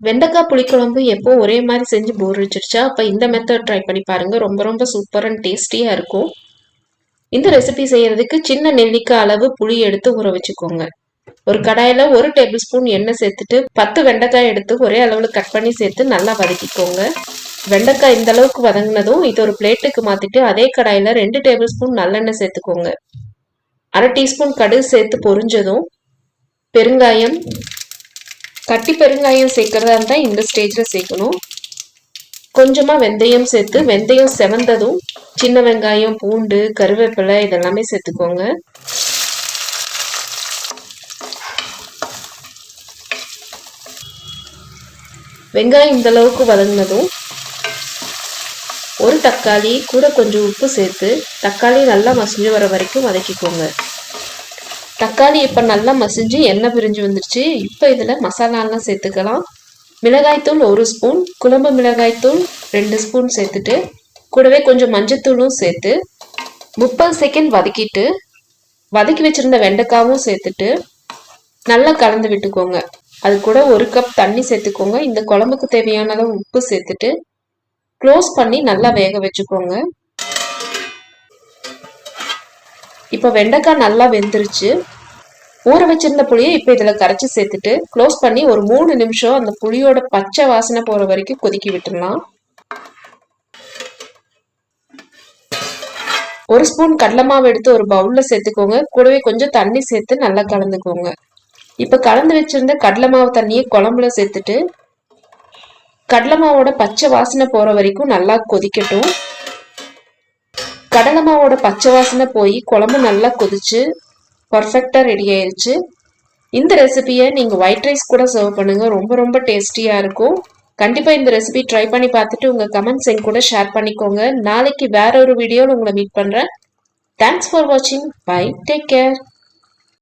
வெண்டைக்காய் புளிக்குழம்பு எப்போ ஒரே மாதிரி செஞ்சு போர் அடிச்சிருச்சா? அப்போ இந்த மெத்தட் ட்ரை பண்ணி பாருங்க. ரொம்ப ரொம்ப சூப்பர் அண்ட் டேஸ்டியாக இருக்கும். இந்த ரெசிபி செய்யறதுக்கு சின்ன நெல்லிக்காய் அளவு புளி எடுத்து ஊற வச்சுக்கோங்க. ஒரு கடாயில் 1 டேபிள் ஸ்பூன் எண்ணெய் சேர்த்துட்டு 10 வெண்டைக்காய் எடுத்து ஒரே அளவில் கட் பண்ணி சேர்த்து நல்லா வதக்கிக்கோங்க. வெண்டைக்காய் இந்த அளவுக்கு வதங்கினதும் இது ஒரு பிளேட்டுக்கு மாற்றிட்டு அதே கடாயில் 2 டேபிள் ஸ்பூன் நல்லெண்ணெய் சேர்த்துக்கோங்க. 1/2 டீஸ்பூன் கடுகு சேர்த்து பொரிஞ்சதும் பெருங்காயம், கட்டி பெருங்காயம் சேர்க்கறதா இருந்தால் இந்த ஸ்டேஜில் சேர்க்கணும். கொஞ்சமாக வெந்தயம் சேர்த்து வெந்தயம் செவந்ததும் சின்ன வெங்காயம், பூண்டு, கருவேப்பிலை இதெல்லாமே சேர்த்துக்கோங்க. வெங்காயம் இந்த அளவுக்கு வதங்கினதும் ஒரு தக்காளி கூட கொஞ்சம் உப்பு சேர்த்து தக்காளி நல்லா மசிஞ்சு வர வரைக்கும் வதக்கிக்கோங்க. தக்காளி இப்போ நல்லா மசிஞ்சு எண்ணெய் பிரிஞ்சு வந்துருச்சு. இப்போ இதில் மசாலாலாம் சேர்த்துக்கலாம். மிளகாய்த்தூள் 1 ஸ்பூன், குழம்பு மிளகாய்த்தூள் 2 ஸ்பூன் சேர்த்துட்டு கூடவே கொஞ்சம் மஞ்சத்தூளும் சேர்த்து 30 செகண்ட் வதக்கிட்டு வதக்கி வச்சுருந்த வெண்டைக்காவும் சேர்த்துட்டு நல்லா கலந்து விட்டுக்கோங்க. அது கூட 1 கப் தண்ணி சேர்த்துக்கோங்க. இந்த குழம்புக்கு தேவையான அளவு உப்பு சேர்த்துட்டு க்ளோஸ் பண்ணி நல்லா வேக வச்சுக்கோங்க. இப்போ வெண்டைக்காய் நல்லா வெந்துருச்சு. ஊற வச்சிருந்த புளியை இப்போ இதில் கரைச்சி சேர்த்துட்டு க்ளோஸ் பண்ணி ஒரு 3 நிமிஷம் அந்த புளியோட பச்சை வாசனை போகிற வரைக்கும் கொதிக்கி விட்டுடலாம். 1 ஸ்பூன் கடலை மாவு எடுத்து ஒரு பவுலில் சேர்த்துக்கோங்க. கூடவே கொஞ்சம் தண்ணி சேர்த்து நல்லா கலந்துக்கோங்க. இப்போ கலந்து வச்சிருந்த கடலை மாவு தண்ணியை குழம்புல சேர்த்துட்டு கடலை மாவோட பச்சை வாசனை போகிற வரைக்கும் நல்லா கொதிக்கட்டும். கடலை மாவோட பச்சை வாசனை போய் குழம்பு நல்லா கொதிச்சு பர்ஃபெக்டாக ரெடி ஆயிடுச்சு. இந்த ரெசிபியை நீங்கள் ஒயிட் ரைஸ் கூட சர்வ் பண்ணுங்கள். ரொம்ப ரொம்ப டேஸ்டியாக இருக்கும். கண்டிப்பாக இந்த ரெசிபி ட்ரை பண்ணி பார்த்துட்டு உங்கள் கமெண்ட்ஸ் என் கூட ஷேர் பண்ணிக்கோங்க. நாளைக்கு வேற ஒரு வீடியோவில் உங்களை மீட் பண்ணுறேன். தேங்க்ஸ் ஃபார் வாட்சிங். பை. Take care.